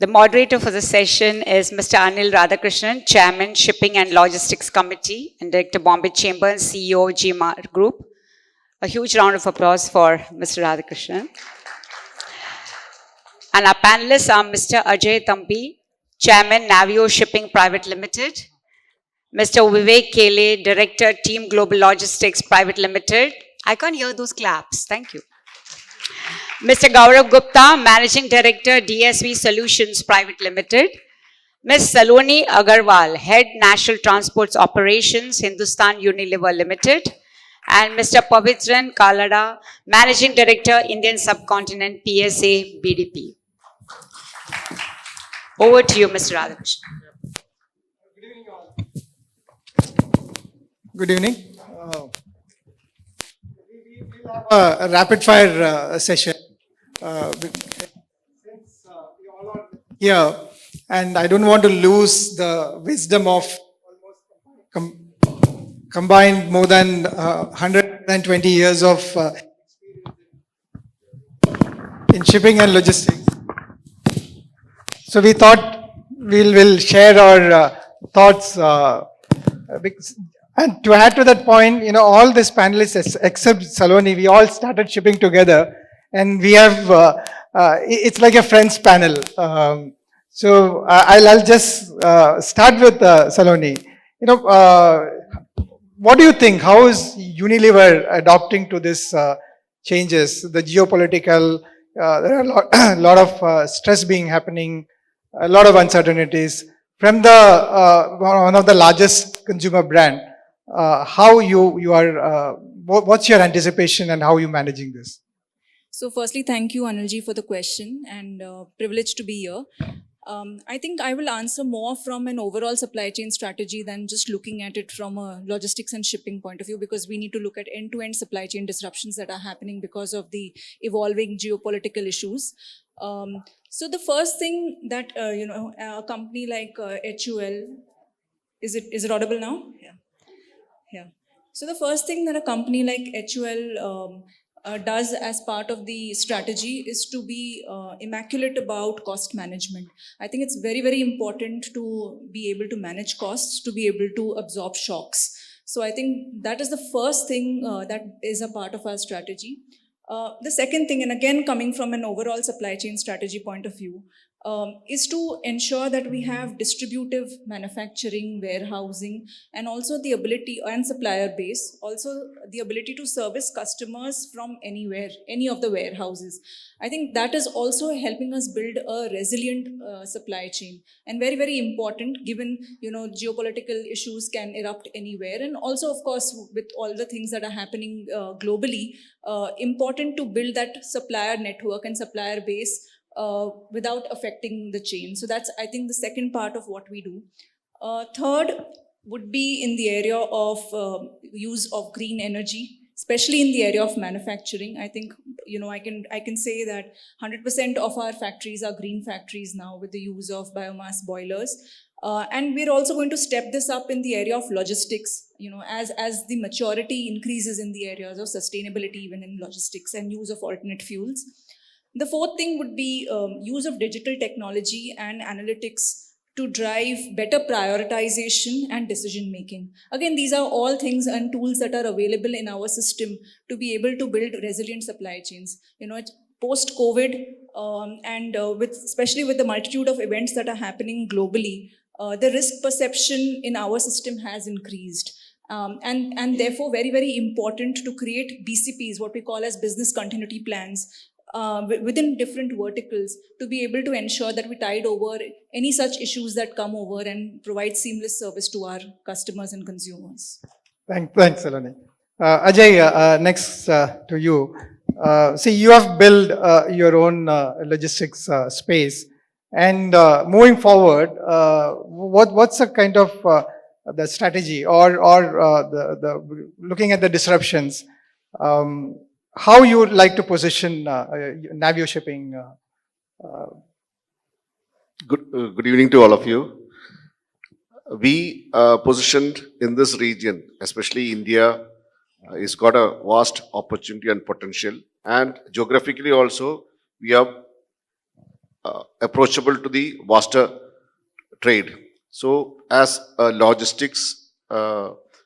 The moderator for the session is Mr. Anil Radhakrishnan, Chairman, Shipping and Logistics Committee and Director, Bombay Chamber and CEO, GMR Group. A huge round of applause for Mr. Radhakrishnan. And our panelists are Mr. Ajay Thampy, Chairman, Navio Shipping Private Limited, Mr. Vivek Kele, Director, Teamglobal Logistics Private Limited. I can't hear those claps. Thank you. Mr. Gaurav Gupta, Managing Director, DSV Solutions Private Limited. Ms. Salonee Agarwal, Head National Transports Operations, Hindustan Unilever Limited. And Mr. Pavitran Kalada, Managing Director, Indian Subcontinent PSA BDP. Over to you, Mr. Radhakrishnan. Good evening, all. Good evening. We'll have a rapid-fire session. Since you all are here, and I don't want to lose the wisdom of almost combined more than 120 years of experience in shipping and logistics. So we thought we'll share our thoughts. And to add to that point, all these panelists except Salonee, we all started shipping together, and we have it's like a friends panel. So I'll just start with Salonee. What do you think? How is Unilever adopting to this changes? The geopolitical, there are a lot of stress being happening, a lot of uncertainties from the one of the largest consumer brand. How you are? What's your anticipation and how are you managing this? So, firstly, thank you, Anilji, for the question and privileged to be here. I think I will answer more from an overall supply chain strategy than just looking at it from a logistics and shipping point of view, because we need to look at end-to-end supply chain disruptions that are happening because of the evolving geopolitical issues. So the first thing that a company like HUL, is it audible now? Yeah. So the first thing that a company like HUL does as part of the strategy is to be immaculate about cost management. I think it's very, very important to be able to manage costs, to be able to absorb shocks. So I think that is the first thing that is a part of our strategy. The second thing, and again coming from an overall supply chain strategy point of view, is to ensure that we have distributive manufacturing, warehousing, and also the ability, and supplier base, also the ability to service customers from anywhere, any of the warehouses. I think that is also helping us build a resilient supply chain, and very, very important given, geopolitical issues can erupt anywhere. And also, of course, with all the things that are happening globally, important to build that supplier network and supplier base without affecting the chain. So that's, I think, the second part of what we do. Third would be in the area of use of green energy, especially in the area of manufacturing. I think, I can say that 100% of our factories are green factories now with the use of biomass boilers. And we're also going to step this up in the area of logistics, as the maturity increases in the areas of sustainability, even in logistics, and use of alternate fuels. The fourth thing would be use of digital technology and analytics to drive better prioritization and decision making. Again, these are all things and tools that are available in our system to be able to build resilient supply chains. Post-COVID, and especially with the multitude of events that are happening globally, the risk perception in our system has increased. And therefore, very, very important to create BCPs, what we call as business continuity plans, within different verticals, to be able to ensure that we tide over any such issues that come over and provide seamless service to our customers and consumers. Thanks, Salonee. Ajay, next to you. See, you have built your own logistics space, and moving forward, what's the kind of the strategy or the looking at the disruptions? How you would like to position Navio shipping? Good evening to all of you. We positioned in this region, especially India, it's got a vast opportunity and potential. And geographically also, we have approachable to the vaster trade. So, as a logistics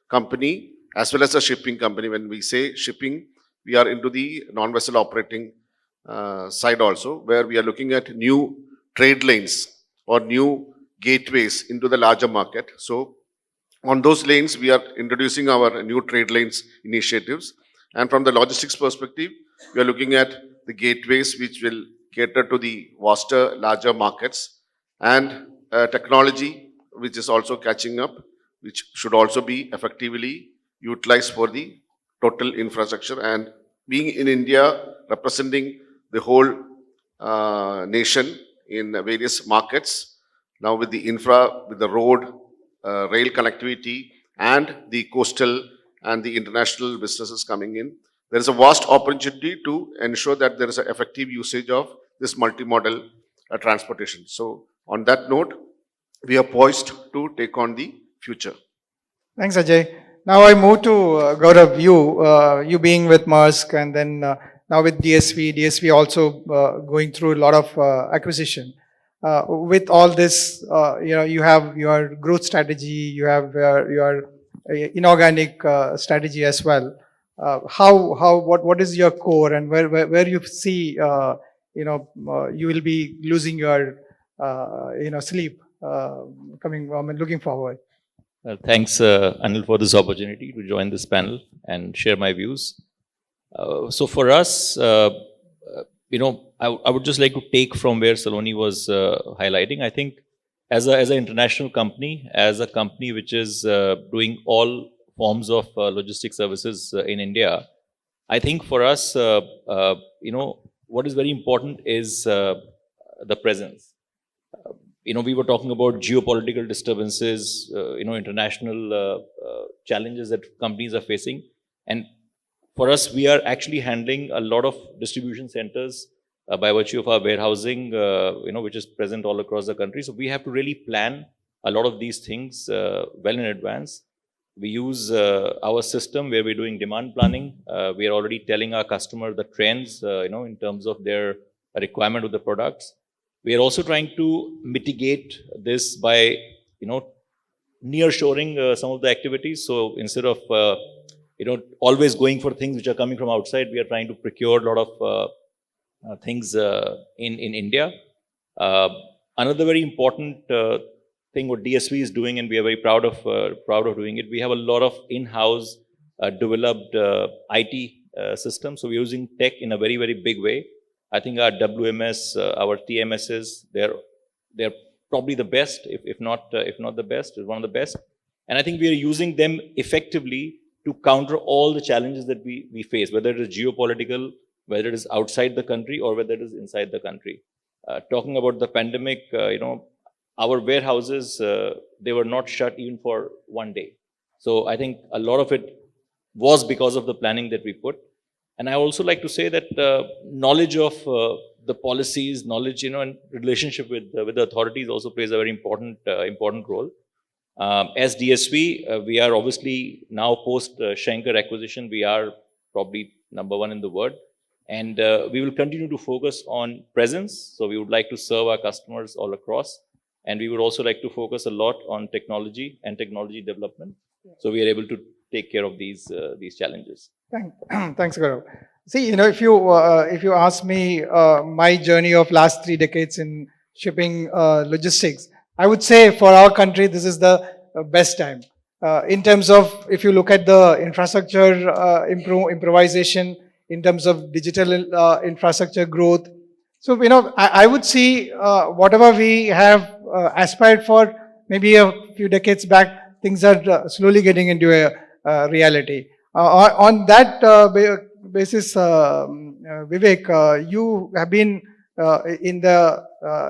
company as well as a shipping company, when we say shipping, we are into the non-vessel operating side also, where we are looking at new trade lanes or new gateways into the larger market. So, on those lanes, we are introducing our new trade lanes initiatives. And from the logistics perspective, we are looking at the gateways which will cater to the vaster, larger markets, and technology which is also catching up, which should also be effectively utilized for the total infrastructure. And being in India, representing the whole nation in various markets, now with the infra, with the road, rail connectivity, and the coastal and the international businesses coming in, there is a vast opportunity to ensure that there is an effective usage of this multimodal transportation. So, on that note, we are poised to take on the future. Thanks, Ajay. Now I move to Gaurav, you being with Maersk and then now with DSV also going through a lot of acquisition. With all this, you have your growth strategy, you have your inorganic strategy as well. What is your core and where you see, you will be losing your, sleep looking forward. Thanks, Anil, for this opportunity to join this panel and share my views. So for us, I would just like to take from where Salonee was highlighting. I think as an international company, as a company which is doing all forms of logistic services in India, I think for us, what is very important is the presence. We were talking about geopolitical disturbances, international challenges that companies are facing. And for us, we are actually handling a lot of distribution centers by virtue of our warehousing, which is present all across the country. So we have to really plan a lot of these things well in advance. We use our system where we're doing demand planning. We are already telling our customer the trends, in terms of their requirement of the products. We are also trying to mitigate this by, near-shoring some of the activities. So instead of, always going for things which are coming from outside, we are trying to procure a lot of things in India. Another very important thing what DSV is doing, and we are very proud of doing it. We have a lot of in-house developed IT systems. So we're using tech in a very, very big way. I think our WMS, our TMSs, they're probably the best, if not the best, is one of the best. And I think we are using them effectively to counter all the challenges that we face, whether it is geopolitical, whether it is outside the country, or whether it is inside the country. Talking about the pandemic, our warehouses, they were not shut even for one day. So I think a lot of it was because of the planning that we put. And I also like to say that knowledge of the policies, knowledge, and relationship with the authorities also plays a very important role. As DSV, we are obviously now post Schenker acquisition, we are probably number one in the world. And we will continue to focus on presence. So we would like to serve our customers all across. And we would also like to focus a lot on technology and technology development. So we are able to take care of these challenges. Thanks, Gaurav. See, if you ask me my journey of last 3 decades in shipping logistics, I would say for our country, this is the best time. In terms of, if you look at the infrastructure improvisation, in terms of digital infrastructure growth. So, I would see whatever we have aspired for maybe a few decades back, things are slowly getting into a reality. On that basis, Vivek, you have been in the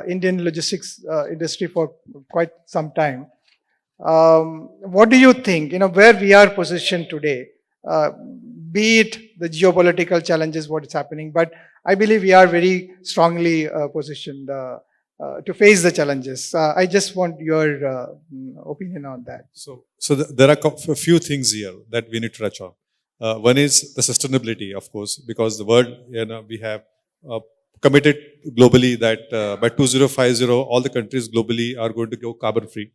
Indian logistics industry for quite some time. What do you think, where we are positioned today, be it the geopolitical challenges, what is happening, but I believe we are very strongly positioned to face the challenges. I just want your opinion on that. So there are a few things here that we need to touch on. One is the sustainability, of course, because the world, we have committed globally that by 2050, all the countries globally are going to go carbon free.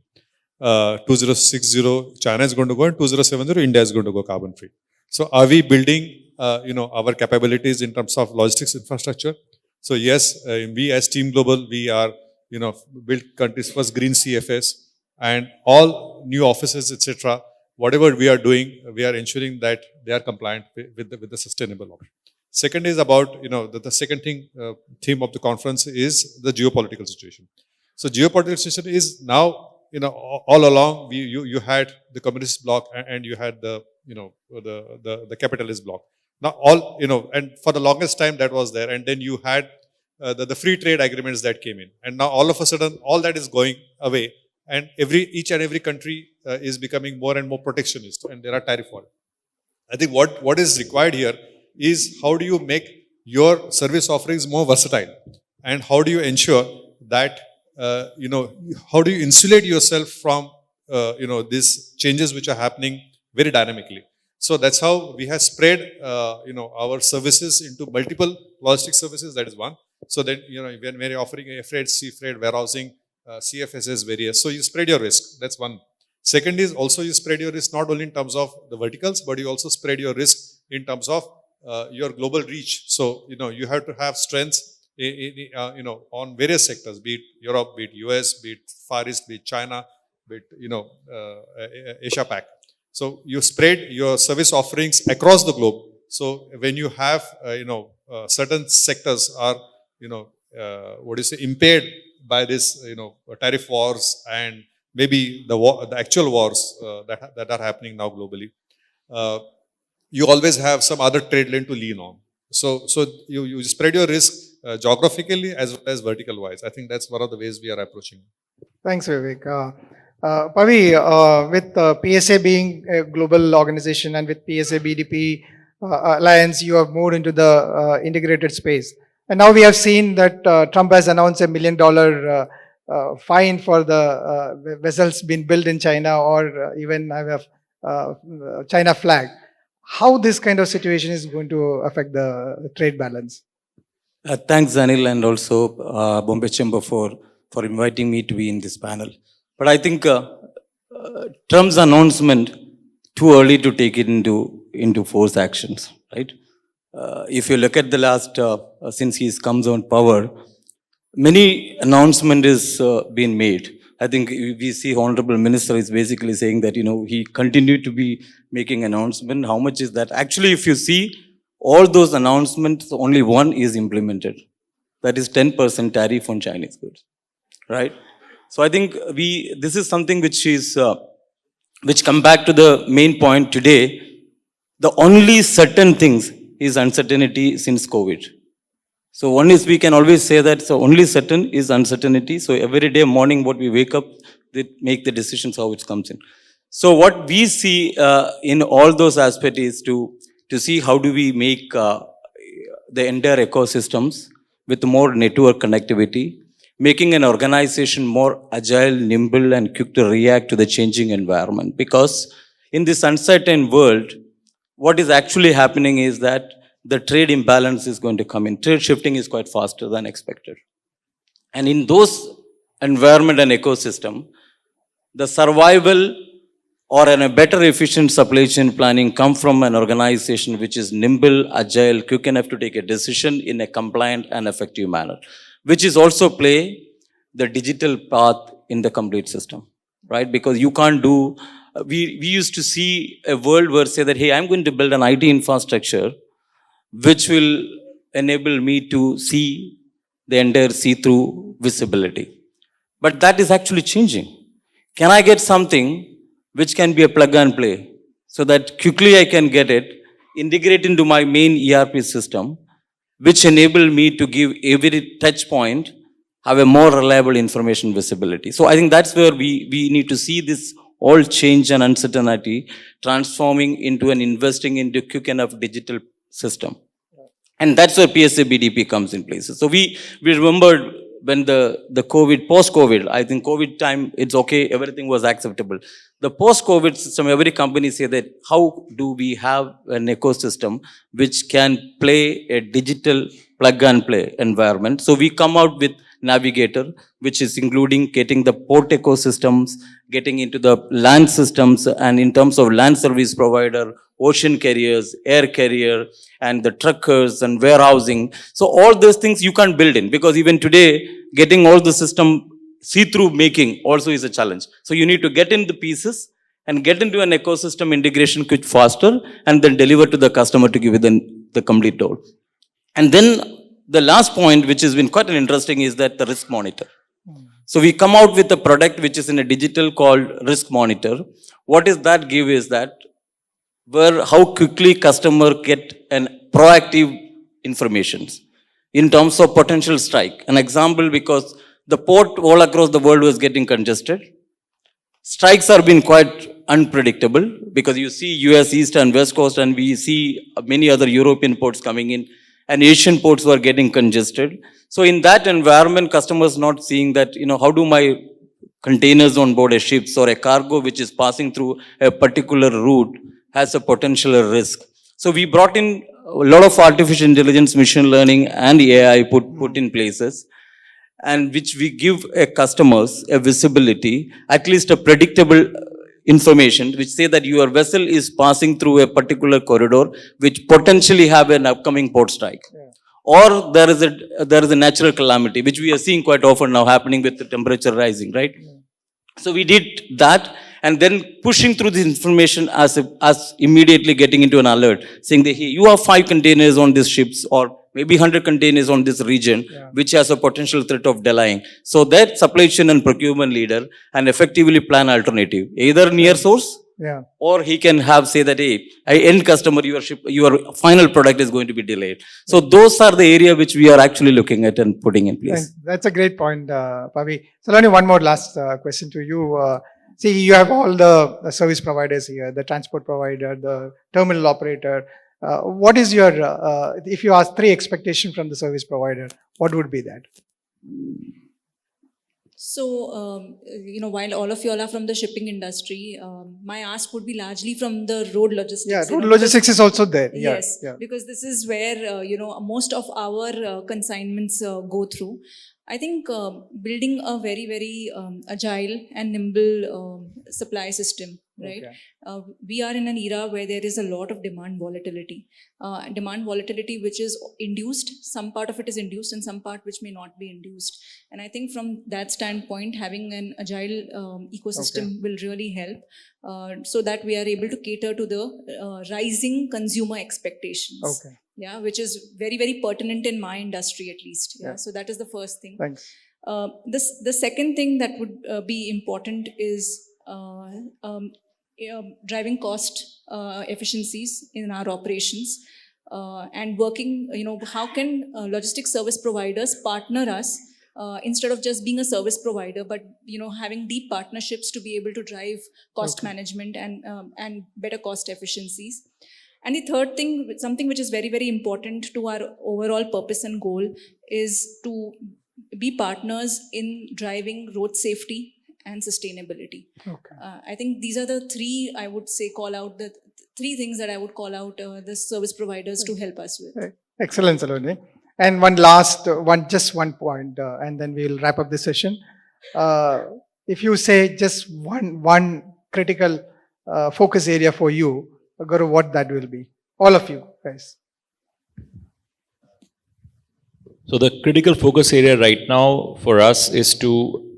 2060, China is going to go, and 2070, India is going to go carbon free. So are we building, our capabilities in terms of logistics infrastructure? So yes, we as Teamglobal, we are, built country's first green CFS, and all new offices, etc. Whatever we are doing, we are ensuring that they are compliant with the sustainable option. Second is about, the second theme of the conference is the geopolitical situation. So geopolitical situation is now, all along you had the communist bloc and you had the, the capitalist bloc. Now all, and for the longest time that was there, and then you had the free trade agreements that came in, and now all of a sudden all that is going away, and each and every country is becoming more and more protectionist, and there are tariff wars. I think what is required here is how do you make your service offerings more versatile, and how do you ensure that how do you insulate yourself from these changes which are happening very dynamically. So that's how we have spread our services into multiple logistics services. That is one. So that when you're offering air freight, sea freight, warehousing, CFSs, various. So you spread your risk. That's one. Second is also you spread your risk not only in terms of the verticals, but you also spread your risk in terms of your global reach. So you have to have strengths on various sectors, be it Europe, be it US, be it Far East, be it China, be it Asia Pac. So you spread your service offerings across the globe. So when you have certain sectors are impaired by this tariff wars and maybe the actual wars that are happening now globally, you always have some other trade lane to lean on. So you spread your risk geographically as well as vertical wise. I think that's one of the ways we are approaching. Thanks, Vivek. Pavi, with PSA being a global organization and with PSA BDP alliance, you have moved into the integrated space. And now we have seen that Trump has announced $1 million fine for the vessels being built in China, or even have China flag. How this kind of situation is going to affect the trade balance? Thanks, Anil, and also Bombay Chamber for inviting me to be in this panel. But I think Trump's announcement, too early to take it into force actions, right? If you look at the last, since he's comes on power, many announcement is being made. I think we see Honorable Minister is basically saying that, he continued to be making announcement. How much is that? Actually, if you see all those announcements, only one is implemented. That is 10% tariff on Chinese goods, right? So I think this is something which come back to the main point today. The only certain things is uncertainty since COVID. So one is, we can always say that, so only certain is uncertainty. So every day morning what we wake up, they make the decisions how it comes in. So what we see in all those aspects is to see how do we make the entire ecosystems with more network connectivity, making an organization more agile, nimble, and quick to react to the changing environment. Because in this uncertain world, what is actually happening is that the trade imbalance is going to come in. Trade shifting is quite faster than expected. And in those environment and ecosystem, the survival or a better efficient supply chain planning come from an organization which is nimble, agile, quick enough to take a decision in a compliant and effective manner, which is also play the digital path in the complete system, right? Because you can't do, we used to see a world where say that, hey, I'm going to build an IT infrastructure which will enable me to see the entire see-through visibility. But that is actually changing. Can I get something which can be a plug and play so that quickly I can get it, integrate into my main ERP system, which enable me to give every touch point, have a more reliable information visibility. So I think that's where we need to see this all change and uncertainty transforming into an investing into quick enough digital system. And that's where PSA BDP comes in place. So we remembered when the COVID, post-COVID, I think COVID time, it's okay, everything was acceptable. The post-COVID system, every company say that how do we have an ecosystem which can play a digital plug and play environment. So we come out with Navigator, which is including getting the port ecosystems, getting into the land systems, and in terms of land service provider, ocean carriers, air carrier, and the truckers and warehousing. So all those things you can't build in, because even today, getting all the system see-through making also is a challenge. So you need to get in the pieces and get into an ecosystem integration quick faster, and then deliver to the customer to give them the complete door. And then the last point, which has been quite an interesting, is that the risk monitor. So we come out with a product which is in a digital called Risk Monitor. What is that give is that where how quickly customer get an proactive informations in terms of potential strike. An example, because the port all across the world was getting congested. Strikes are been quite unpredictable, because you see US East and West Coast, and we see many other European ports coming in, and Asian ports were getting congested. So in that environment, customers not seeing that, how do my containers on board a ship or a cargo which is passing through a particular route has a potential risk. So we brought in a lot of artificial intelligence, machine learning, and AI put in places, and which we give a customers a visibility, at least a predictable information, which say that your vessel is passing through a particular corridor, which potentially have an upcoming port strike. Yeah. Or there is a natural calamity, which we are seeing quite often now happening with the temperature rising, right? Yeah. So we did that, and then pushing through this information as immediately getting into an alert, saying that, hey, you have 5 containers on these ships, or maybe 100 containers on this region, which has a potential threat of delaying. So that supply chain and procurement leader and effectively plan alternative, either near source, or he can have say that, hey, end customer, your final product is going to be delayed. So those are the area which we are actually looking at and putting in place. That's a great point, Pavi. So only one more last question to you. See, you have all the service providers here, the transport provider, the terminal operator. What is your, if you ask 3 expectations from the service provider, what would be that? So, while all of you all are from the shipping industry, my ask would be largely from the road logistics. Yeah, road logistics is also there. Yes, because this is where, most of our consignments go through. I think building a very, very agile and nimble supply system, right? Okay. We are in an era where there is a lot of demand volatility. Demand volatility which is induced, some part of it is induced and some part which may not be induced. And I think from that standpoint, having an agile ecosystem will really help so that we are able to cater to the rising consumer expectations. Okay. Yeah, which is very, very pertinent in my industry at least. Yeah. So that is the first thing. Thanks. The second thing that would be important is driving cost efficiencies in our operations and working, how can logistics service providers partner us instead of just being a service provider, but, having deep partnerships to be able to drive cost management and better cost efficiencies. And the third thing, something which is very, very important to our overall purpose and goal, is to be partners in driving road safety and sustainability. Okay. I think these are the 3, I would say, call out the 3 things that I would call out the service providers to help us with. Excellent, Salonee. And one last, just one point, and then we'll wrap up the session. If you say just one critical focus area for you, Gaurav, what that will be? All of you guys. So the critical focus area right now for us is to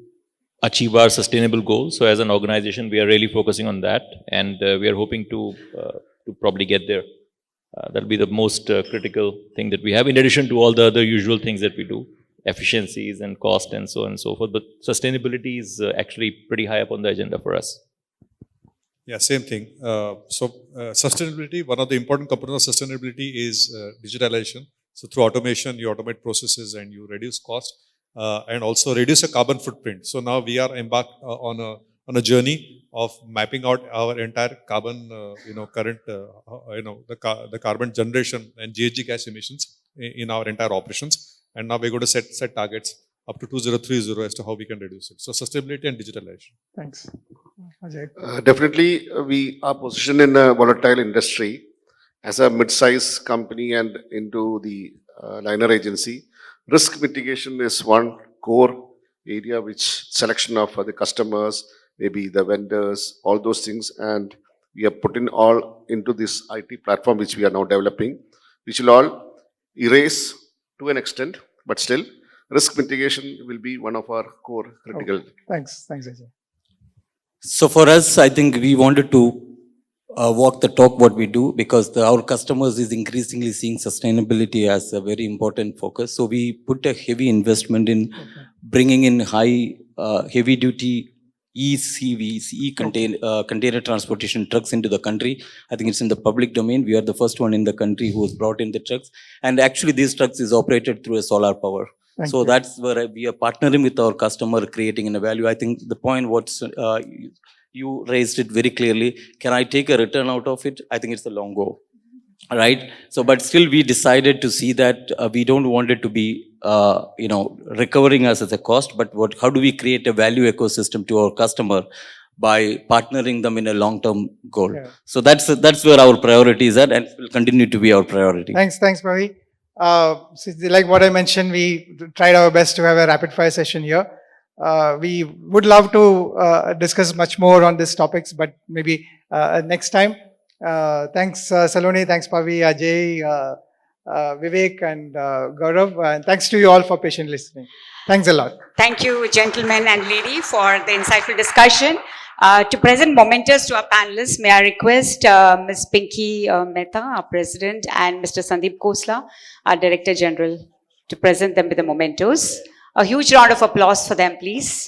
achieve our sustainable goals. So as an organization, we are really focusing on that, and we are hoping to probably get there. That'll be the most critical thing that we have, in addition to all the other usual things that we do, efficiencies and cost and so on and so forth. But sustainability is actually pretty high up on the agenda for us. Yeah, same thing. Sustainability, one of the important components of sustainability is digitalization. So through automation, you automate processes and you reduce cost and also reduce a carbon footprint. So now we are embarked on a journey of mapping out our entire carbon, current, the carbon generation and GHG gas emissions in our entire operations. And now we're going to set targets up to 2030 as to how we can reduce it. So sustainability and digitalization. Thanks. Ajay. Definitely, we are positioned in a volatile industry as a mid-size company and into the liner agency. Risk mitigation is one core area which selection of the customers, maybe the vendors, all those things, and we have put in all into this IT platform which we are now developing, which will all erase to an extent, but still risk mitigation will be one of our core critical. Thanks, Ajay. So for us, I think we wanted to walk the talk what we do because our customers is increasingly seeing sustainability as a very important focus. So we put a heavy investment in bringing in high heavy duty ECVs, container transportation trucks into the country. I think it's in the public domain. We are the first one in the country who has brought in the trucks. And actually these trucks is operated through a solar power. Thank so you. that's where we are partnering with our customer, creating a value. I think the point what you raised it very clearly. Can I take a return out of it? I think it's a long go, right? So, but still we decided to see that we don't want it to be, recovering us as a cost, but how do we create a value ecosystem to our customer by partnering them in a long-term goal? Yeah. So that's where our priority is at, and will continue to be our priority. Thanks, Pavi. Like what I mentioned, we tried our best to have a rapid fire session here. We would love to discuss much more on these topics, but maybe next time. Thanks, Salonee. Thanks, Pavi, Ajay, Vivek, and Gaurav. And thanks to you all for patient listening. Thanks a lot. Thank you, gentlemen and lady, for the insightful discussion. To present mementos to our panelists, may I request Ms. Pinky Mehta, our President, and Mr. Sandeep Khosla, our Director General, to present them with the mementos. A huge round of applause for them, please.